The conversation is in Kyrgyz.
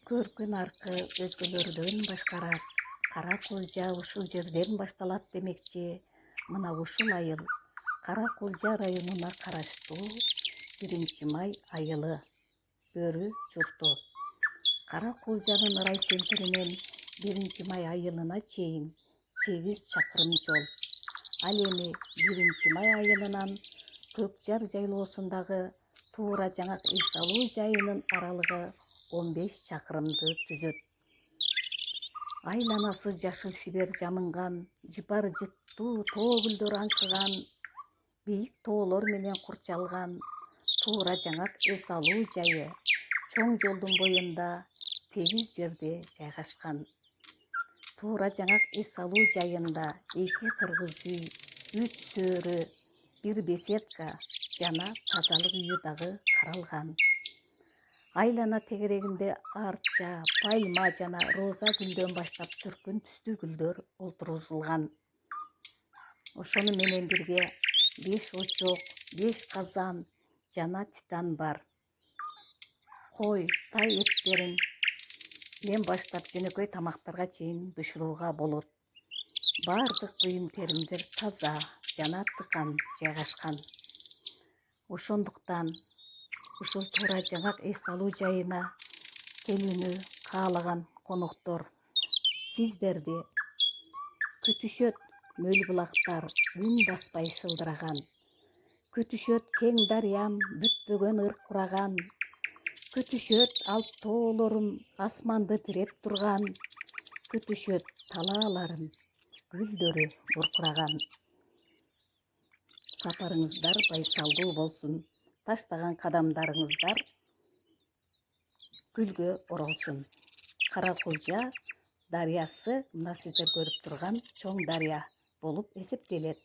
Көркүн аркы өзгөлөрдөн башкараак кара кулжа ушул жерден башталат демекчи. Мына ушул айыл Кара Кулжа районуна караштуу 1-май айылы Бөрү журту. Кара Кулжанын райцентринен 1-май айылына чейин 8 чакырым жол. Ал эми 1-май айылынан Көкжар жайлоосундагы Туура Жаңак эс алуу жайынын аралыгы 15 чакырымды түзөт. Айланасы жашыл шибер жамынган, жыпар жыттуу тоо гүлдөр аңкыган, бийик тоолор менен курчалган Туура Жаңак эс алуу жайы чоң жолдун боюнда тегиз жерде жайгашкан. Туура Жаңак эс алуу жайында 2 кыргыз үй, 3 сөөрү, 1 беседка жана тазалык үйү дагы каралган. Айлана тегерегинде арча, пальма жана роза гүлдөн баштап түркүн түстүү гүлдөр олтургузулган. Ошону менен бирге 5 очок, 5 казан жана титан бар. Кой, тай эттерин баштап жөнөкөй тамактарга чейин бышырууга болот. Бардык буюм теримдер таза жана тыкан жайгашкан. Ошондуктан ушул Туура Жаңак эс алуу жайына келүүнү каалаган коноктор сиздерди күтүшөт. Мөл булактар үн баспай шылдыраган, күтүшөт кең дарыям бүтпөгөн ырк кураган, күтүшөт алп тоолорум асманды тиреп турган, күтүшөт талааларым гүлдөрү буркураган. Сапарыңыздар байсалдуу болсун, таштаган кадамдарыңыздар гүлгө оролсун. Кара Кулжа дарыясы мына сиздер көрүп турган чоң дарыя болуп эсептелет.